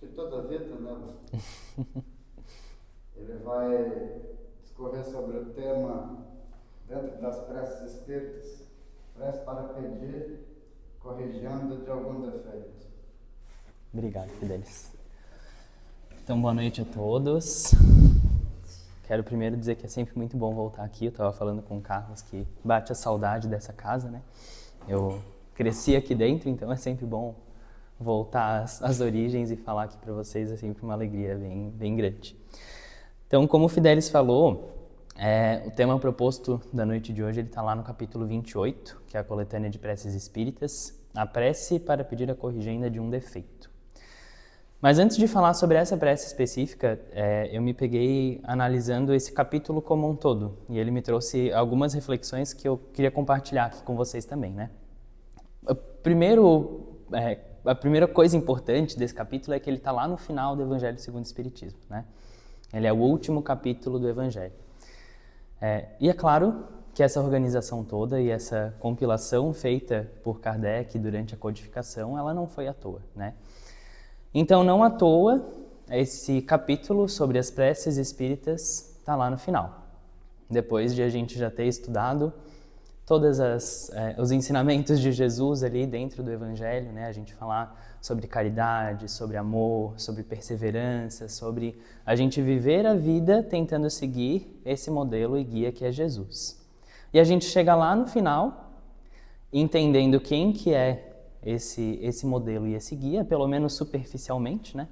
que toda a vida, né? Ele vai discorrer sobre o tema dentro das preces espíritas, prece para pedir, corrigindo de algum defeito. Obrigado, Fidelis. Então, boa noite a todos. Quero primeiro dizer que é sempre muito bom voltar aqui. Eu estava falando com o Carlos que bate a saudade dessa casa, né? Eu cresci aqui dentro, então é sempre bom voltar às origens e falar aqui para vocês. É sempre uma alegria bem grande. Então, como o Fidelis falou, o tema proposto da noite de hoje está lá no capítulo 28, que é a coletânea de preces espíritas, a prece para pedir a corrigenda de um defeito. Mas antes de falar sobre essa prece específica, eu me peguei analisando esse capítulo como um todo, e ele me trouxe algumas reflexões que eu queria compartilhar aqui com vocês também, né? A primeira coisa importante desse capítulo é que ele está lá no final do Evangelho segundo o Espiritismo, né? Ele é o último capítulo do Evangelho. E é claro que essa organização toda e essa compilação feita por Kardec durante a codificação, ela não foi à toa, né? Então, não à toa, esse capítulo sobre as preces espíritas está lá no final. Depois de a gente já ter estudado todos os ensinamentos de Jesus ali dentro do Evangelho, né? A gente falar sobre caridade, sobre amor, sobre perseverança, sobre a gente viver a vida tentando seguir esse modelo e guia que é Jesus. E a gente chega lá no final, entendendo quem que é esse modelo e esse guia, pelo menos superficialmente, né?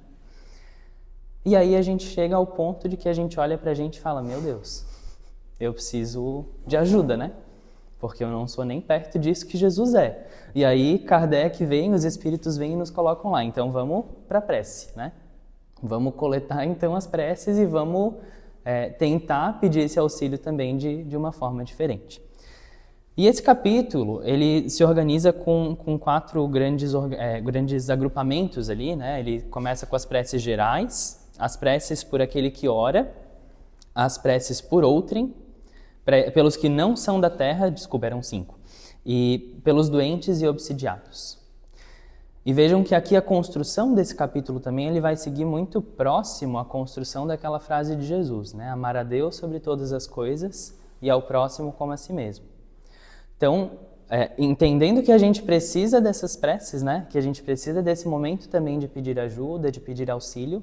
E aí a gente chega ao ponto de que a gente olha pra gente e fala, meu Deus, eu preciso de ajuda, né? Porque eu não sou nem perto disso que Jesus é. E aí Kardec vem, os espíritos vêm e nos colocam lá. Então vamos pra prece, né? Vamos coletar então as preces e vamos tentar pedir esse auxílio também de uma forma diferente. E esse capítulo, ele se organiza com quatro grandes agrupamentos ali, né? Ele começa com as preces gerais, as preces por aquele que ora, as preces por outrem, pelos que não são da terra, desculpa, eram 5, e pelos doentes e obsidiados. E vejam que aqui a construção desse capítulo também, ele vai seguir muito próximo à construção daquela frase de Jesus, né? Amar a Deus sobre todas as coisas e ao próximo como a si mesmo. Então, entendendo que a gente precisa dessas preces, né? Que a gente precisa desse momento também de pedir ajuda, de pedir auxílio,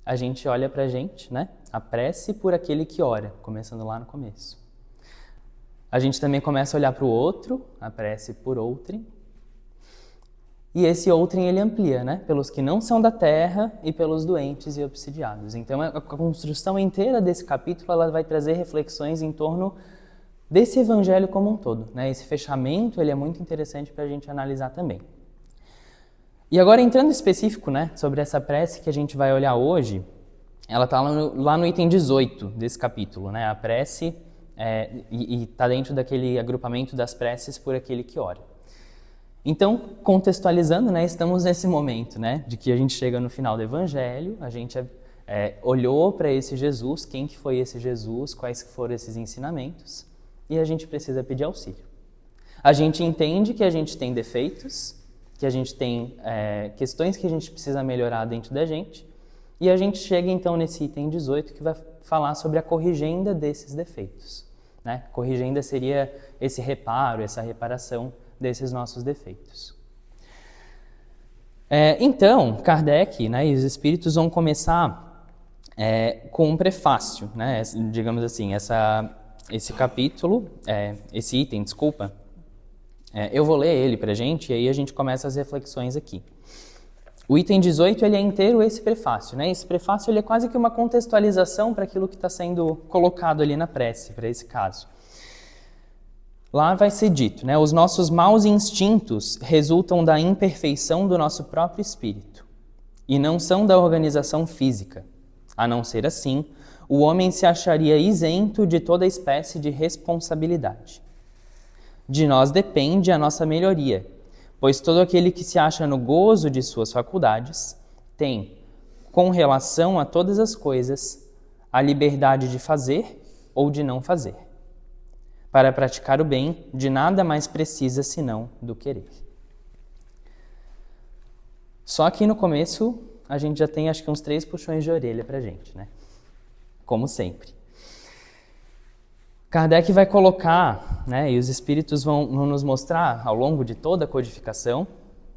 a gente olha pra gente, né? A prece por aquele que ora, começando lá no começo. A gente também começa a olhar para o outro, a prece por outrem. E esse outrem ele amplia, né? Pelos que não são da terra e pelos doentes e obsidiados. Então, a construção inteira desse capítulo ela vai trazer reflexões em torno desse evangelho como um todo, né? Esse fechamento ele é muito interessante para a gente analisar também. E agora entrando específico, né, sobre essa prece que a gente vai olhar hoje, ela está lá no item 18 desse capítulo, né? A prece e está dentro daquele agrupamento das preces por aquele que ora. Então, contextualizando, né, estamos nesse momento, né, de que a gente chega no final do evangelho, a gente olhou para esse Jesus, quem que foi esse Jesus, quais foram esses ensinamentos, e a gente precisa pedir auxílio. A gente entende que a gente tem defeitos, que a gente tem questões que a gente precisa melhorar dentro da gente, e a gente chega então nesse item 18 que vai falar sobre a corrigenda desses defeitos, né? Corrigenda seria esse reparo, essa reparação desses nossos defeitos. Então, Kardec, né, e os espíritos vão começar com um prefácio, né? Digamos assim, esse capítulo, esse item, desculpa, eu vou ler ele pra gente e aí a gente começa as reflexões aqui. O item 18 ele é inteiro esse prefácio, né? Esse prefácio ele é quase que uma contextualização para aquilo que está sendo colocado ali na prece, para esse caso. Lá vai ser dito, né? Os nossos maus instintos resultam da imperfeição do nosso próprio espírito e não são da organização física. A não ser assim, o homem se acharia isento de toda espécie de responsabilidade. De nós depende a nossa melhoria, pois todo aquele que se acha no gozo de suas faculdades tem, com relação a todas as coisas, a liberdade de fazer ou de não fazer. Para praticar o bem, de nada mais precisa senão do querer. Só aqui no começo, a gente já tem acho que uns 3 puxões de orelha pra gente, né? Como sempre. Kardec vai colocar, né, e os espíritos vão nos mostrar ao longo de toda a codificação,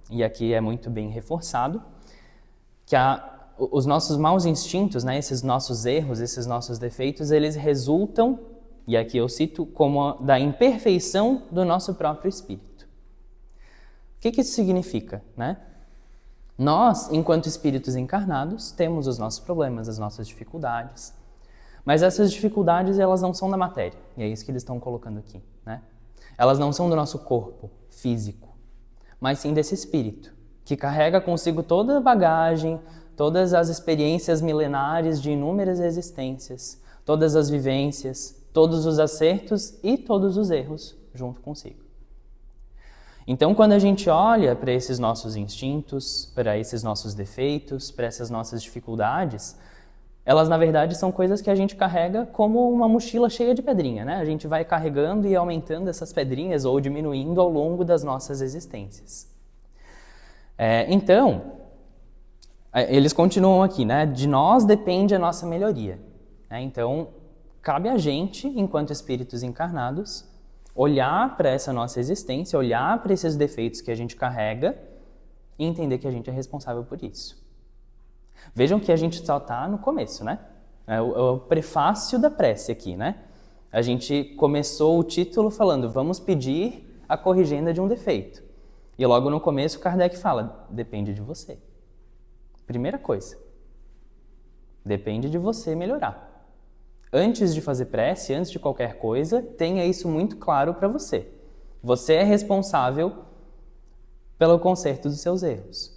e aqui é muito bem reforçado, que os nossos maus instintos, né, esses nossos erros, esses nossos defeitos, eles resultam, e aqui eu cito, como da imperfeição do nosso próprio espírito. O que isso significa, né? Nós, enquanto espíritos encarnados, temos os nossos problemas, as nossas dificuldades. Mas essas dificuldades, elas não são da matéria. E é isso que eles estão colocando aqui, né? Elas não são do nosso corpo físico, mas sim desse espírito, que carrega consigo toda a bagagem, todas as experiências milenares de inúmeras existências, todas as vivências, todos os acertos e todos os erros junto consigo. Então, quando a gente olha para esses nossos instintos, para esses nossos defeitos, para essas nossas dificuldades, elas, na verdade, são coisas que a gente carrega como uma mochila cheia de pedrinha, né? A gente vai carregando e aumentando essas pedrinhas ou diminuindo ao longo das nossas existências. Então, eles continuam aqui, né? De nós depende a nossa melhoria. Então, cabe a gente, enquanto espíritos encarnados, olhar para essa nossa existência, olhar para esses defeitos que a gente carrega e entender que a gente é responsável por isso. Vejam que a gente só está no começo, né? É o prefácio da prece aqui, né? A gente começou o título falando, vamos pedir a corrigenda de um defeito. E logo no começo Kardec fala, depende de você. Primeira coisa, depende de você melhorar. Antes de fazer prece, antes de qualquer coisa, tenha isso muito claro para você. Você é responsável pelo conserto dos seus erros,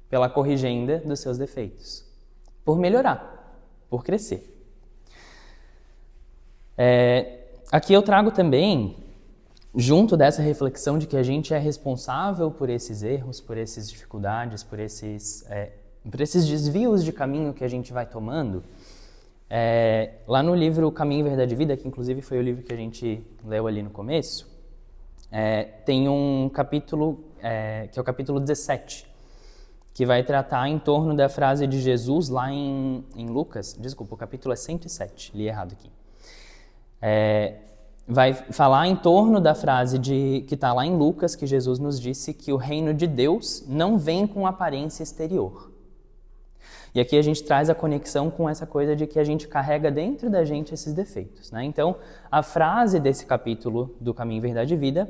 pela corrigenda dos seus defeitos, por melhorar, por crescer. Aqui eu trago também, junto dessa reflexão de que a gente é responsável por esses erros, por essas dificuldades, por esses desvios de caminho que a gente vai tomando, lá no livro Caminho, Verdade e Vida, que inclusive foi o livro que a gente leu ali no começo, tem um capítulo, que é o capítulo 17, que vai tratar em torno da frase de Jesus lá em Lucas, desculpa, o capítulo é 107, li errado aqui. Vai falar em torno da frase que está lá em Lucas, que Jesus nos disse que o reino de Deus não vem com aparência exterior. E aqui a gente traz a conexão com essa coisa de que a gente carrega dentro da gente esses defeitos, né? Então, a frase desse capítulo do Caminho, Verdade e Vida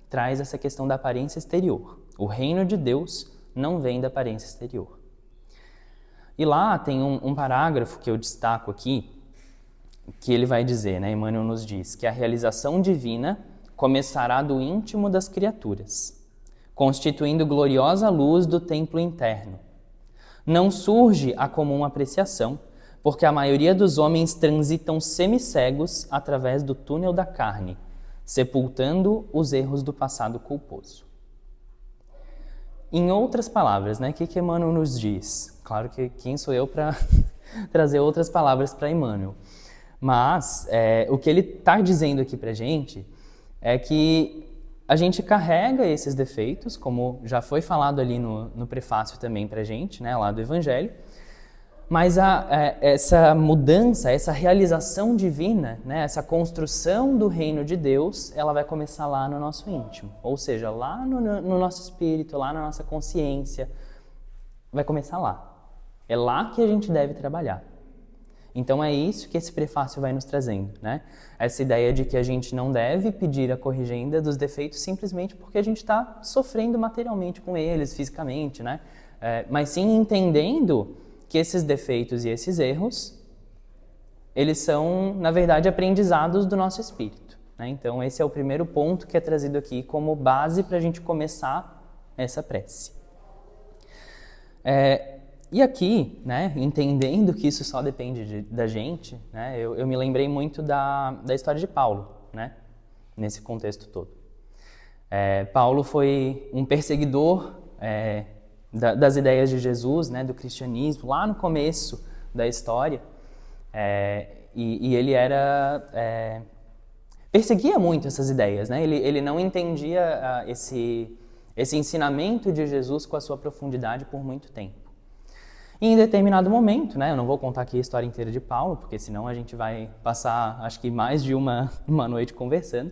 traz essa questão da aparência exterior. O reino de Deus não vem da aparência exterior. E lá tem um parágrafo que eu destaco aqui, que ele vai dizer, né, Emmanuel nos diz, que a realização divina começará do íntimo das criaturas, constituindo gloriosa luz do templo interno. Não surge a comum apreciação, porque a maioria dos homens transitam semicegos através do túnel da carne, sepultando os erros do passado culposo. Em outras palavras, né, o que Emmanuel nos diz? Claro que quem sou eu para trazer outras palavras para Emmanuel. Mas o que ele está dizendo aqui para a gente é que a gente carrega esses defeitos, como já foi falado ali no prefácio também para a gente, né, lá do Evangelho, mas essa mudança, essa realização divina, né, essa construção do reino de Deus, ela vai começar lá no nosso íntimo, ou seja, lá no nosso espírito, lá na nossa consciência, vai começar lá. É lá que a gente deve trabalhar. Então é isso que esse prefácio vai nos trazendo, né? Essa ideia de que a gente não deve pedir a corrigenda dos defeitos simplesmente porque a gente está sofrendo materialmente com eles, fisicamente, né? Mas sim entendendo que esses defeitos e esses erros, eles são, na verdade, aprendizados do nosso espírito, né? Então esse é o primeiro ponto que é trazido aqui como base para a gente começar essa prece. E aqui, né, entendendo que isso só depende da gente, né, eu me lembrei muito da história de Paulo, né, nesse contexto todo. Paulo foi um perseguidor das ideias de Jesus, né, do cristianismo, lá no começo da história, e ele perseguia muito essas ideias, né, ele não entendia esse ensinamento de Jesus com a sua profundidade por muito tempo. E em determinado momento, né, eu não vou contar aqui a história inteira de Paulo, porque senão a gente vai passar, acho que mais de uma noite conversando.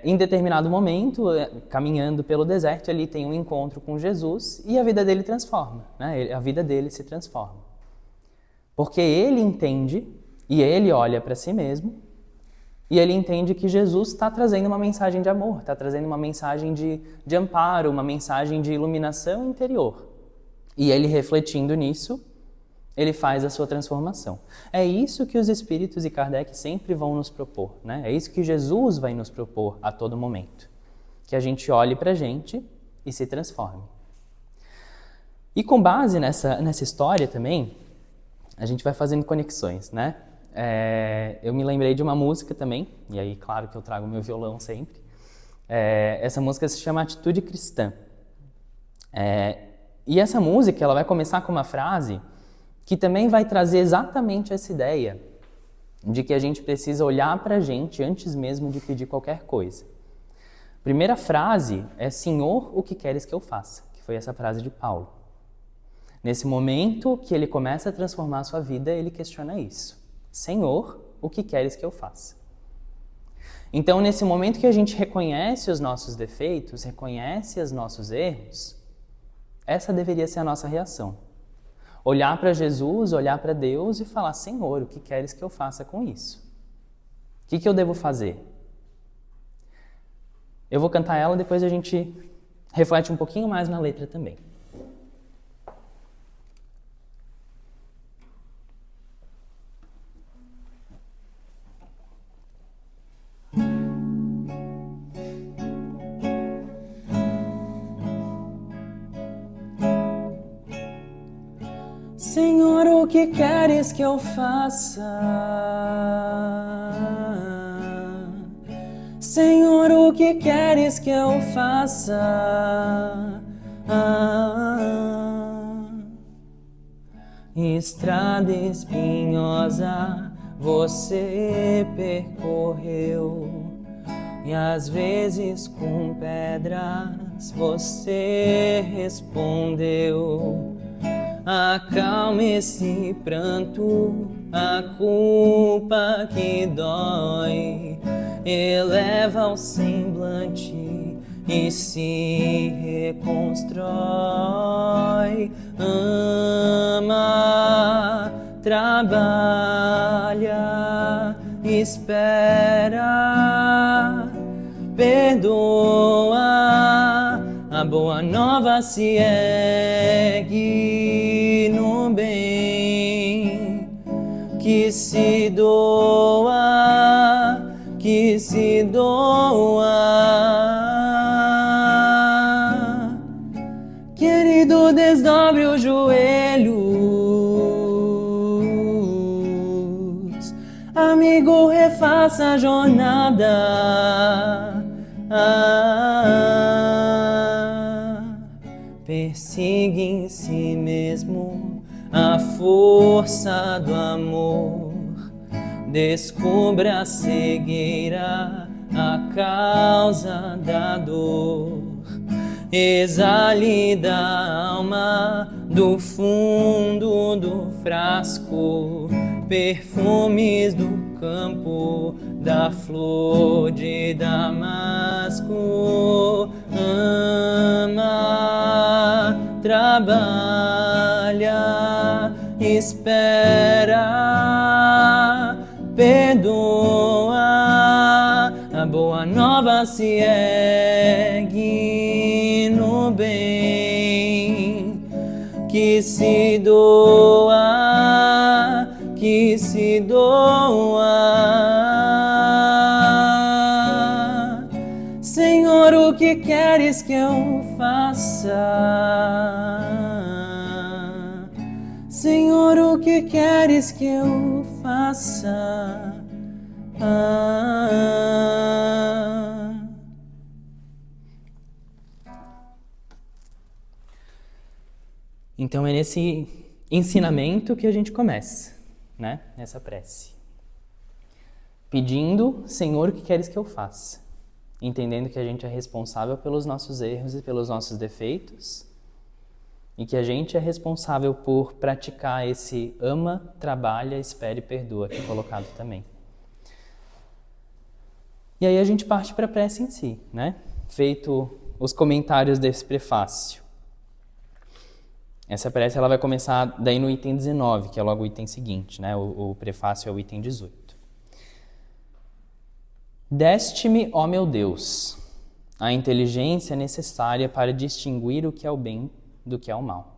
Em determinado momento, caminhando pelo deserto, ele tem um encontro com Jesus e a vida dele transforma, né? A vida dele se transforma. Porque ele entende e ele olha para si mesmo e ele entende que Jesus está trazendo uma mensagem de amor, está trazendo uma mensagem de amparo, uma mensagem de iluminação interior. E ele, refletindo nisso, ele faz a sua transformação. É isso que os espíritos e Kardec sempre vão nos propor, né? É isso que Jesus vai nos propor a todo momento. Que a gente olhe para a gente e se transforme. E com base nessa história também, a gente vai fazendo conexões, né? Eu me lembrei de uma música também, e aí, claro que eu trago meu violão sempre. Essa música se chama Atitude Cristã. E essa música ela vai começar com uma frase que também vai trazer exatamente essa ideia de que a gente precisa olhar para a gente antes mesmo de pedir qualquer coisa. A primeira frase é Senhor, o que queres que eu faça? Que foi essa frase de Paulo. Nesse momento que ele começa a transformar a sua vida, ele questiona isso. Senhor, o que queres que eu faça? Então, nesse momento que a gente reconhece os nossos defeitos, reconhece os nossos erros, essa deveria ser a nossa reação. Olhar para Jesus, olhar para Deus e falar, Senhor, o que queres que eu faça com isso? O que eu devo fazer? Eu vou cantar ela, depois a gente reflete um pouquinho mais na letra também. Senhor, o que queres que eu faça? Senhor, o que queres que eu faça? Estrada espinhosa você percorreu, e às vezes com pedras você respondeu. Acalme esse pranto, a culpa que dói, eleva o semblante e se reconstrói. Ama, trabalha, espera, perdoa, a boa nova se ergue no bem, que se doa, que se doa. Querido, desdobre os joelhos, amigo, refaça a jornada. Persiga em si mesmo a força do amor, descubra a cegueira, a causa da dor, exale da alma, do fundo do frasco, perfumes do campo, da flor de Damasco. Ama, trabalha, espera, perdoa, a boa nova se ergue no bem, que se doa, que se doa. Senhor, o que queres que eu faça? Senhor, o que queres que eu faça? Então é nesse ensinamento que a gente começa, né? Nessa prece. Pedindo, Senhor, o que queres que eu faça? Entendendo que a gente é responsável pelos nossos erros e pelos nossos defeitos. e que a gente é responsável por praticar esse ama, trabalha, espera e perdoa, que é colocado também. E aí a gente parte para a prece em si, né? Feito os comentários desse prefácio. Essa prece ela vai começar daí no item 19, que é logo o item seguinte, né? O prefácio é o item 18. Deste-me, ó meu Deus, a inteligência necessária para distinguir o que é o bem do que é o mal.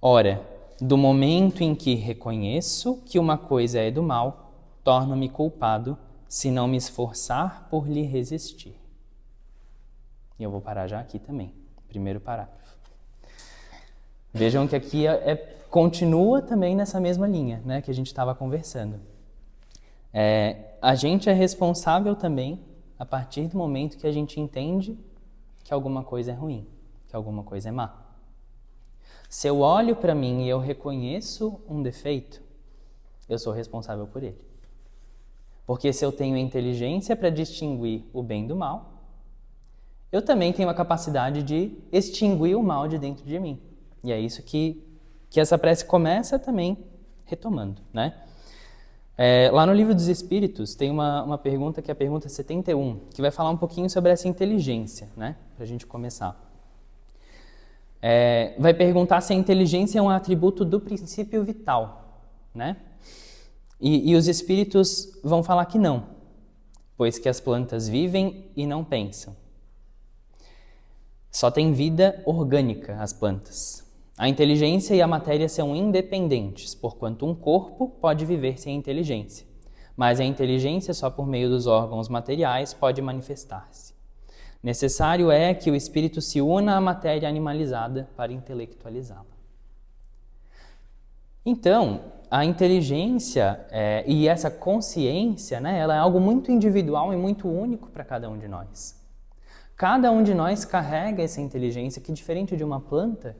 Ora, do momento em que reconheço que uma coisa é do mal, torno-me culpado se não me esforçar por lhe resistir. E eu vou parar já aqui também, primeiro parágrafo. Vejam que aqui continua também nessa mesma linha, né, que a gente estava conversando. A gente é responsável também a partir do momento que a gente entende que alguma coisa é ruim, que alguma coisa é má. Se eu olho para mim e eu reconheço um defeito, eu sou responsável por ele. Porque se eu tenho inteligência para distinguir o bem do mal, eu também tenho a capacidade de extinguir o mal de dentro de mim. E é isso que essa prece começa também retomando, né? Lá no Livro dos Espíritos tem uma pergunta que é a pergunta 71, que vai falar um pouquinho sobre essa inteligência, né? Para a gente começar. Vai perguntar se a inteligência é um atributo do princípio vital, né? E os Espíritos vão falar que não, pois que as plantas vivem e não pensam. Só tem vida orgânica as plantas. A inteligência e a matéria são independentes, porquanto um corpo pode viver sem inteligência, mas a inteligência só por meio dos órgãos materiais pode manifestar-se. Necessário é que o espírito se una à matéria animalizada para intelectualizá-la. Então, a inteligência e essa consciência, né, ela é algo muito individual e muito único para cada um de nós. Cada um de nós carrega essa inteligência que, diferente de uma planta,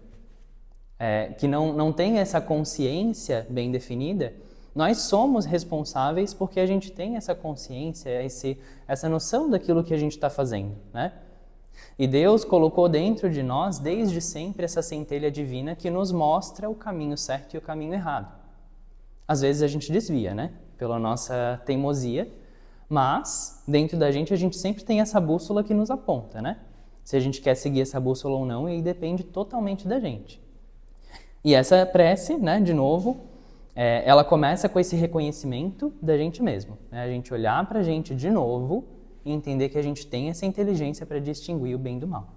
que não tem essa consciência bem definida, nós somos responsáveis porque a gente tem essa consciência, essa noção daquilo que a gente está fazendo, né? E Deus colocou dentro de nós, desde sempre, essa centelha divina que nos mostra o caminho certo e o caminho errado. Às vezes a gente desvia, né? Pela nossa teimosia, mas dentro da gente a gente sempre tem essa bússola que nos aponta, né? Se a gente quer seguir essa bússola ou não, e aí depende totalmente da gente. E essa prece, né, de novo, ela começa com esse reconhecimento da gente mesmo, né? A gente olhar para a gente de novo e entender que a gente tem essa inteligência para distinguir o bem do mal.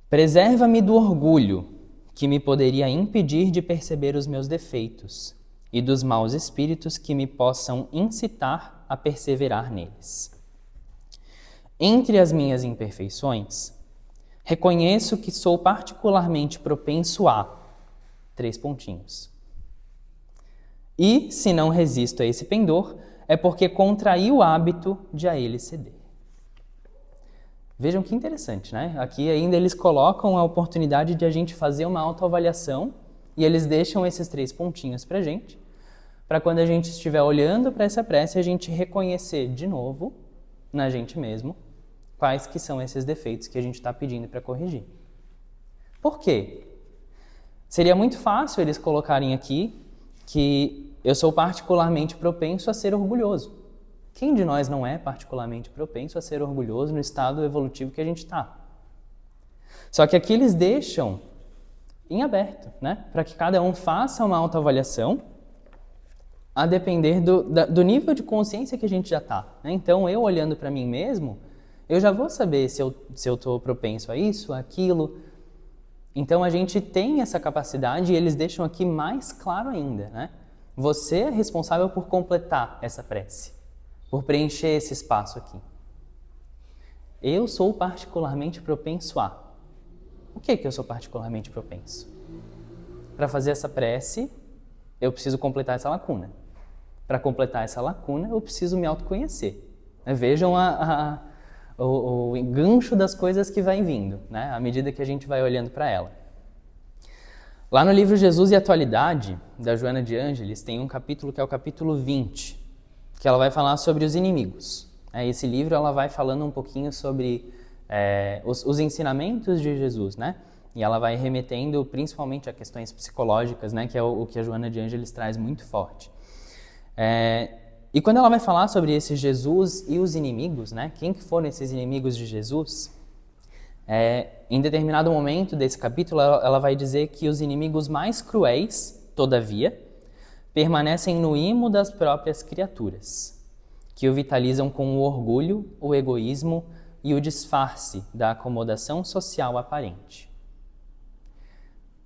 Preserva-me do orgulho que me poderia impedir de perceber os meus defeitos e dos maus espíritos que me possam incitar a perseverar neles. Entre as minhas imperfeições, reconheço que sou particularmente propenso a... 3 pontinhos. E, se não resisto a esse pendor, é porque contraí o hábito de a ele ceder. Vejam que interessante, né? Aqui ainda eles colocam a oportunidade de a gente fazer uma autoavaliação e eles deixam esses 3 pontinhos para a gente, para quando a gente estiver olhando para essa prece, a gente reconhecer de novo, na gente mesmo, quais que são esses defeitos que a gente está pedindo para corrigir. Por quê? Seria muito fácil eles colocarem aqui que eu sou particularmente propenso a ser orgulhoso. Quem de nós não é particularmente propenso a ser orgulhoso no estado evolutivo que a gente está? Só que aqui eles deixam em aberto, né? Para que cada um faça uma autoavaliação a depender do nível de consciência que a gente já está, né? Então, eu olhando para mim mesmo, eu já vou saber se eu estou propenso a isso, aquilo. Então, a gente tem essa capacidade e eles deixam aqui mais claro ainda, né? Você é responsável por completar essa prece, por preencher esse espaço aqui. Eu sou particularmente propenso a... O que eu sou particularmente propenso? Para fazer essa prece, eu preciso completar essa lacuna. Para completar essa lacuna, eu preciso me autoconhecer. Vejam o gancho das coisas que vai vindo, né? À medida que a gente vai olhando para ela. Lá no livro Jesus e Atualidade, da Joana de Ângeles, tem um capítulo que é o capítulo 20, que ela vai falar sobre os inimigos. Esse livro ela vai falando um pouquinho sobre os ensinamentos de Jesus, né? E ela vai remetendo principalmente a questões psicológicas, né? Que é o que a Joana de Ângeles traz muito forte. E quando ela vai falar sobre esse Jesus e os inimigos, né? Quem que foram esses inimigos de Jesus? Em determinado momento desse capítulo, ela vai dizer que os inimigos mais cruéis, todavia, permanecem no imo das próprias criaturas, que o vitalizam com o orgulho, o egoísmo e o disfarce da acomodação social aparente.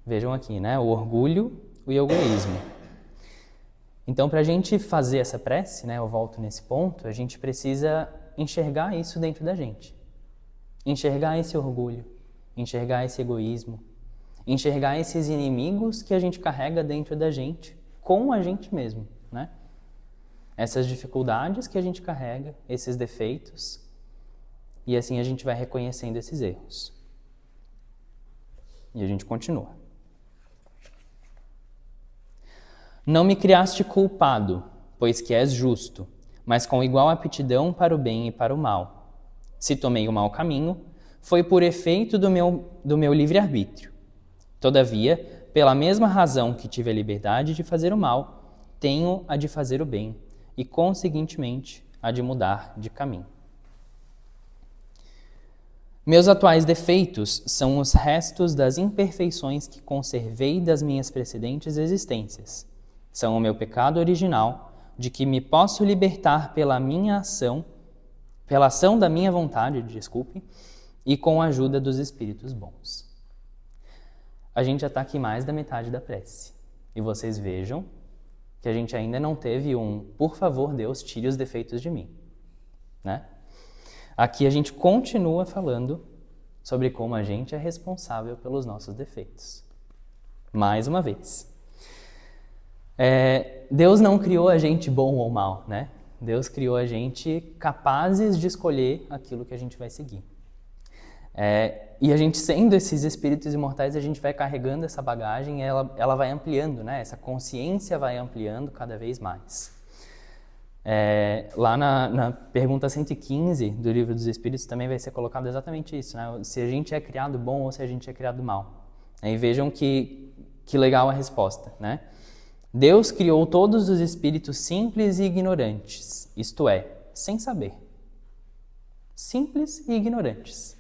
Vejam aqui, né? O orgulho e o egoísmo. Então, para a gente fazer essa prece, né, eu volto nesse ponto, a gente precisa enxergar isso dentro da gente. Enxergar esse orgulho, enxergar esse egoísmo, enxergar esses inimigos que a gente carrega dentro da gente, com a gente mesmo, né? Essas dificuldades que a gente carrega, esses defeitos, e assim a gente vai reconhecendo esses erros. E a gente continua. Não me criaste culpado, pois que és justo, mas com igual aptidão para o bem e para o mal. Se tomei o mau caminho, foi por efeito do meu livre-arbítrio. Todavia, pela mesma razão que tive a liberdade de fazer o mal, tenho a de fazer o bem, e, conseguintemente, a de mudar de caminho. Meus atuais defeitos são os restos das imperfeições que conservei das minhas precedentes existências. São o meu pecado original, de que me posso libertar pela ação da minha vontade, e com a ajuda dos espíritos bons. A gente já está aqui mais da metade da prece. E vocês vejam que a gente ainda não teve por favor, Deus, tire os defeitos de mim, né? Aqui a gente continua falando sobre como a gente é responsável pelos nossos defeitos. Mais uma vez. Deus não criou a gente bom ou mal, né? Deus criou a gente capazes de escolher aquilo que a gente vai seguir. E a gente, sendo esses espíritos imortais, a gente vai carregando essa bagagem e ela vai ampliando, né? Essa consciência vai ampliando cada vez mais. Lá na pergunta 115 do Livro dos Espíritos também vai ser colocado exatamente isso, né? Se a gente é criado bom ou se a gente é criado mal. E vejam que legal a resposta, né? Deus criou todos os espíritos simples e ignorantes, isto é, sem saber. Simples e ignorantes.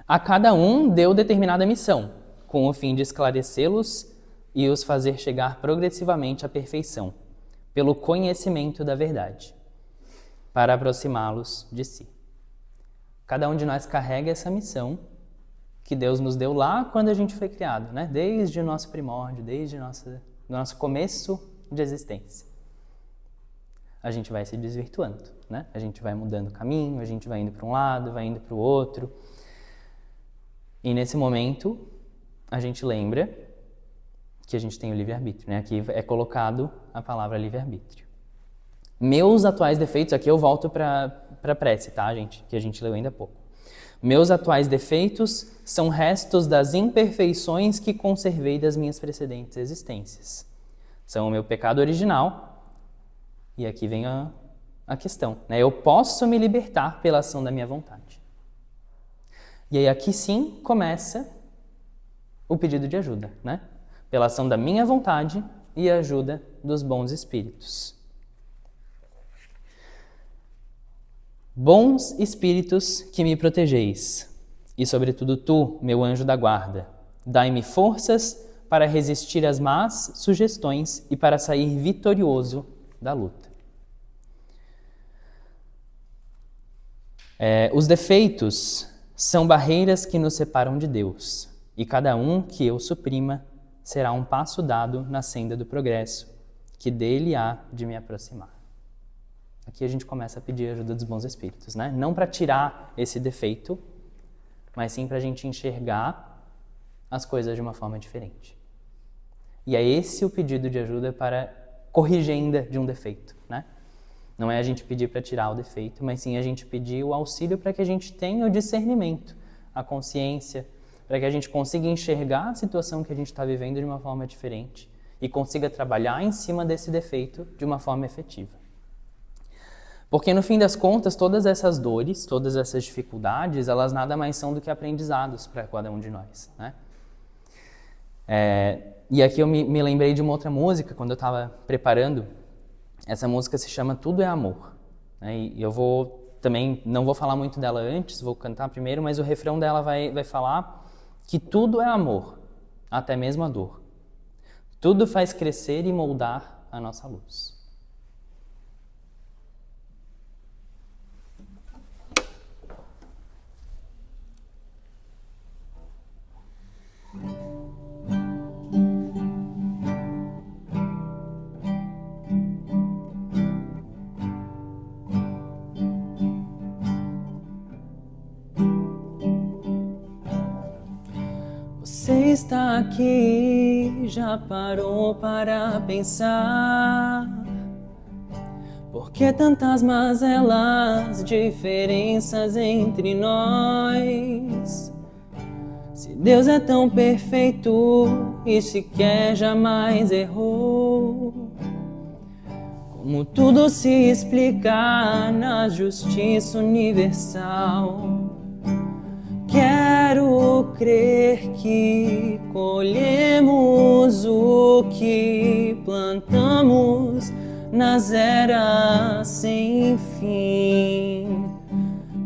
A cada um deu determinada missão, com o fim de esclarecê-los e os fazer chegar progressivamente à perfeição, pelo conhecimento da verdade, para aproximá-los de si. Cada um de nós carrega essa missão que Deus nos deu lá quando a gente foi criado, né? Desde o nosso primórdio, desde o nosso começo de existência. A gente vai se desvirtuando, né? A gente vai mudando o caminho, a gente vai indo para um lado, vai indo para o outro. E nesse momento, a gente lembra que a gente tem o livre-arbítrio, né? Aqui é colocado a palavra livre-arbítrio. Meus atuais defeitos, aqui eu volto para a prece, tá, gente? Que a gente leu ainda há pouco. Meus atuais defeitos são restos das imperfeições que conservei das minhas precedentes existências. São o meu pecado original, e aqui vem a questão, né? Eu posso me libertar pela ação da minha vontade. E aí aqui sim começa o pedido de ajuda, né? Pela ação da minha vontade e a ajuda dos bons espíritos. Bons espíritos que me protegeis, e sobretudo tu, meu anjo da guarda, dai-me forças para resistir às más sugestões e para sair vitorioso da luta. Os defeitos são barreiras que nos separam de Deus, e cada um que eu suprima será um passo dado na senda do progresso, que dele há de me aproximar. Aqui a gente começa a pedir a ajuda dos bons espíritos, né? Não para tirar esse defeito, mas sim para a gente enxergar as coisas de uma forma diferente. E é esse o pedido de ajuda para corrigenda de um defeito, né? Não é a gente pedir para tirar o defeito, mas sim a gente pedir o auxílio para que a gente tenha o discernimento, a consciência, para que a gente consiga enxergar a situação que a gente está vivendo de uma forma diferente e consiga trabalhar em cima desse defeito de uma forma efetiva. Porque no fim das contas, todas essas dores, todas essas dificuldades, elas nada mais são do que aprendizados para cada um de nós, né? E aqui eu me lembrei de uma outra música, quando eu estava preparando. Essa música se chama Tudo é Amor, né? E eu também não vou falar muito dela antes, vou cantar primeiro, mas o refrão dela vai falar que tudo é amor, até mesmo a dor. Tudo faz crescer e moldar a nossa luz. Você está aqui, já parou para pensar? Por que tantas mazelas, diferenças entre nós? Se Deus é tão perfeito e sequer jamais errou, como tudo se explica na justiça universal? Quero crer que colhemos o que plantamos nas eras sem fim,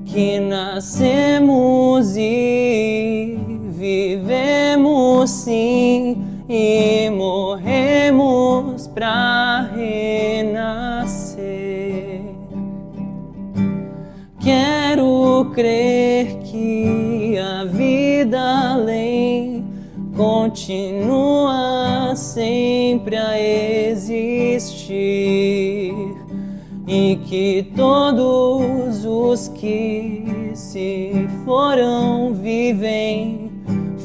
que nascemos e vivemos sim, e morremos pra renascer. Quero crer que a vida além continua sempre a existir, e que todos os que se foram vivem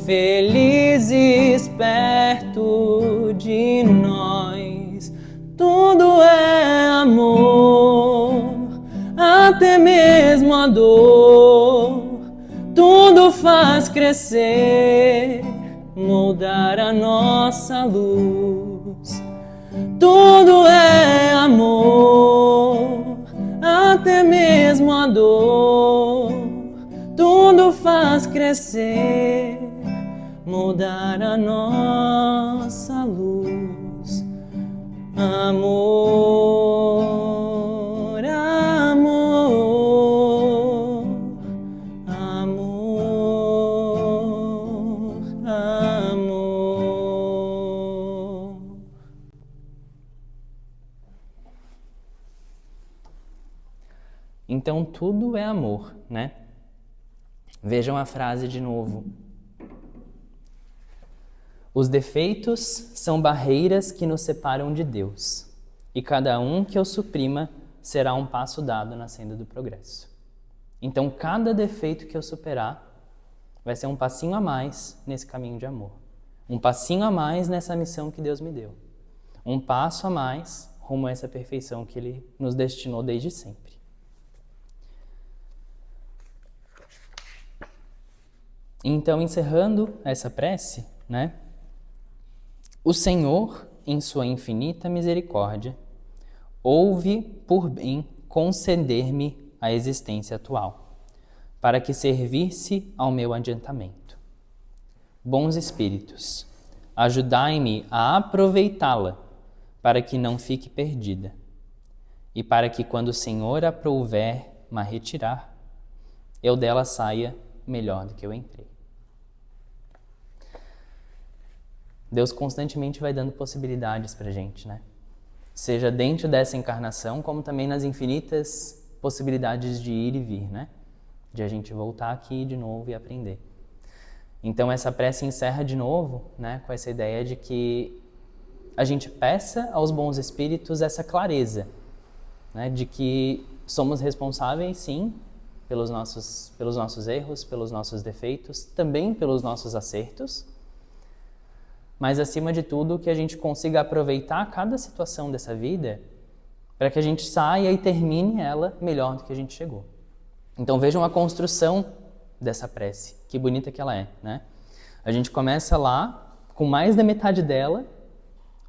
felizes perto de nós. Tudo é amor, até mesmo a dor. Tudo faz crescer, moldar a nossa luz. Tudo é amor, até mesmo a dor. Tudo faz crescer, moldar a nossa luz. Amor, amor, amor, amor. Então tudo é amor, né? Vejam a frase de novo. Os defeitos são barreiras que nos separam de Deus, e cada um que os suprima será um passo dado na senda do progresso. Então, cada defeito que eu superar vai ser um passinho a mais nesse caminho de amor. Um passinho a mais nessa missão que Deus me deu. Um passo a mais rumo a essa perfeição que Ele nos destinou desde sempre. Então, encerrando essa prece, né? O Senhor, em sua infinita misericórdia, ouve por bem conceder-me a existência atual, para que servisse ao meu adiantamento. Bons Espíritos, ajudai-me a aproveitá-la, para que não fique perdida, e para que, quando o Senhor aprouver me retirar, eu dela saia melhor do que eu entrei. Deus constantemente vai dando possibilidades pra gente, né? Seja dentro dessa encarnação, como também nas infinitas possibilidades de ir e vir, né? De a gente voltar aqui de novo e aprender. Então essa prece encerra de novo, né, com essa ideia de que a gente peça aos bons espíritos essa clareza, né, de que somos responsáveis, sim, pelos nossos erros, pelos nossos defeitos, também pelos nossos acertos, mas acima de tudo que a gente consiga aproveitar cada situação dessa vida para que a gente saia e termine ela melhor do que a gente chegou. Então vejam a construção dessa prece, que bonita que ela é, né? A gente começa lá, com mais da metade dela,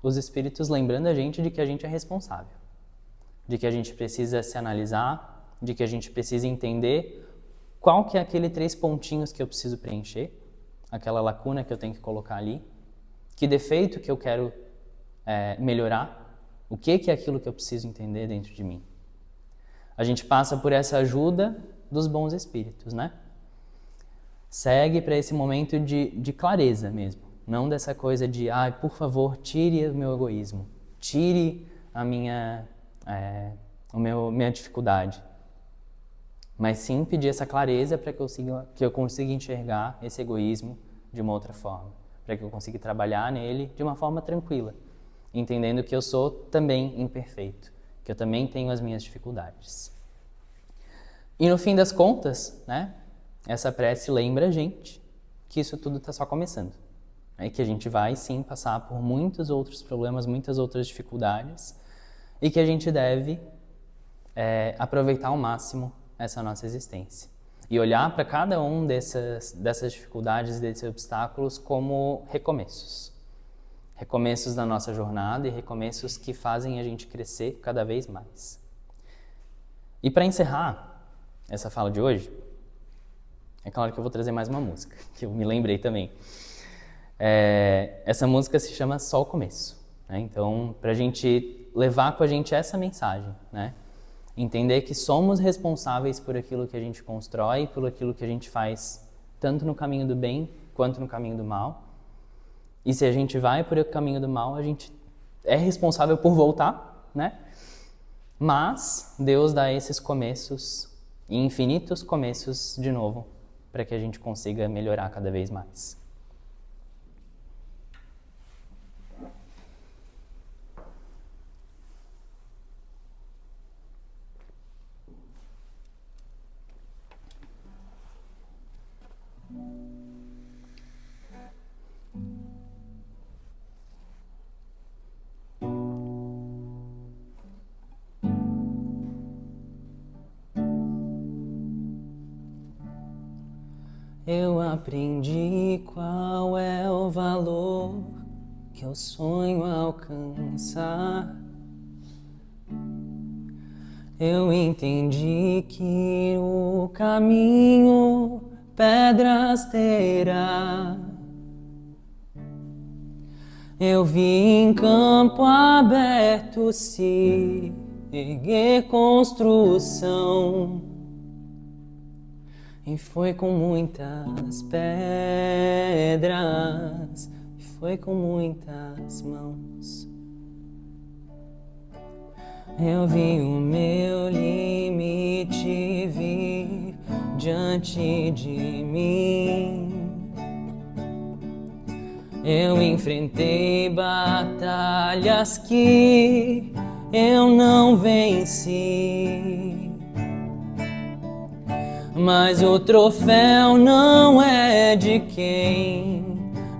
os espíritos lembrando a gente de que a gente é responsável. de que a gente precisa se analisar, de que a gente precisa entender qual que é aquele 3 pontinhos que eu preciso preencher, aquela lacuna que eu tenho que colocar ali, que defeito que eu quero melhorar, o que é aquilo que eu preciso entender dentro de mim. A gente passa por essa ajuda dos bons espíritos, né? Segue para esse momento de clareza mesmo, não dessa coisa de, por favor, tire o meu egoísmo, tire a minha dificuldade. Mas sim pedir essa clareza para que eu consiga enxergar esse egoísmo de uma outra forma, para que eu consiga trabalhar nele de uma forma tranquila, entendendo que eu sou também imperfeito, que eu também tenho as minhas dificuldades. E no fim das contas, né, essa prece lembra a gente que isso tudo está só começando, né, que a gente vai sim passar por muitos outros problemas, muitas outras dificuldades, e que a gente deve aproveitar ao máximo essa nossa existência. E olhar para cada um dessas dificuldades, desses obstáculos como recomeços. Recomeços da nossa jornada e recomeços que fazem a gente crescer cada vez mais. E para encerrar essa fala de hoje, é claro que eu vou trazer mais uma música, que eu me lembrei também. Essa música se chama Só o Começo, né? Então, para a gente levar com a gente essa mensagem, né? Entender que somos responsáveis por aquilo que a gente constrói, por aquilo que a gente faz, tanto no caminho do bem quanto no caminho do mal. E se a gente vai por o caminho do mal, a gente é responsável por voltar, né? Mas Deus dá esses começos, e infinitos começos de novo, para que a gente consiga melhorar cada vez mais. Eu aprendi qual é o valor que eu sonho alcançar. Eu entendi que o caminho pedras terá. Eu vi em campo aberto se erguer construção. E foi com muitas pedras, e foi com muitas mãos. Eu vi o meu limite vir diante de mim. Eu enfrentei batalhas que eu não venci. Mas o troféu não é de quem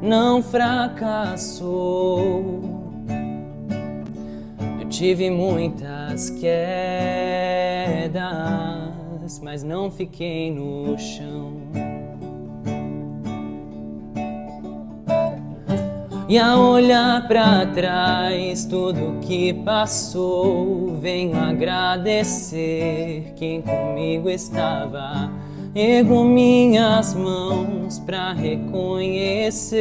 não fracassou. Eu tive muitas quedas, mas não fiquei no chão. E a olhar pra trás tudo que passou, venho agradecer quem comigo estava. Ergo minhas mãos pra reconhecer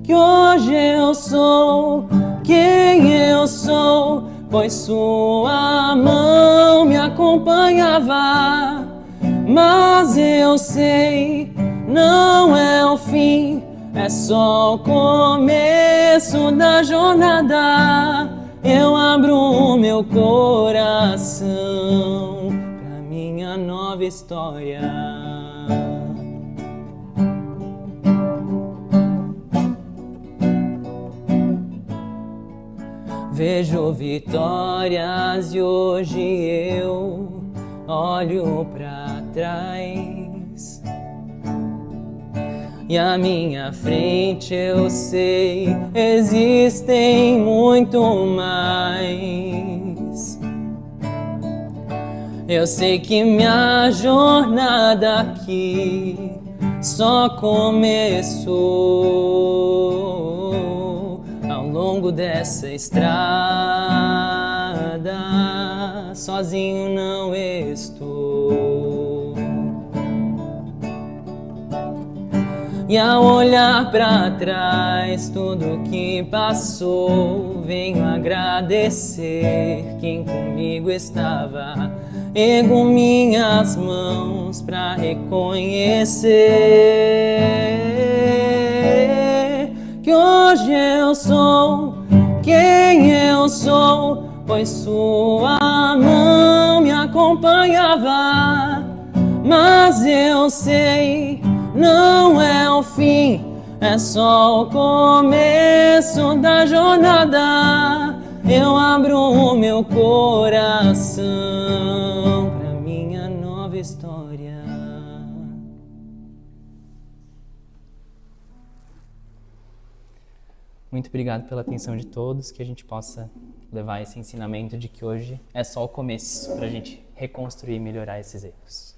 que hoje eu sou quem eu sou, pois sua mão me acompanhava. Mas eu sei, não é o fim, é só o começo da jornada. Eu abro o meu coração pra minha nova história. Vejo vitórias e hoje eu olho pra trás. E à minha frente eu sei, existem muito mais. Eu sei que minha jornada aqui só começou. Ao longo dessa estrada, sozinho não estou. E ao olhar pra trás tudo que passou, venho agradecer quem comigo estava. Ergo minhas mãos pra reconhecer que hoje eu sou quem eu sou, pois sua mão me acompanhava. Mas eu sei, não é o fim, é só o começo da jornada. Eu abro o meu coração pra minha nova história. Muito obrigado pela atenção de todos, que a gente possa levar esse ensinamento de que hoje é só o começo pra gente reconstruir e melhorar esses erros.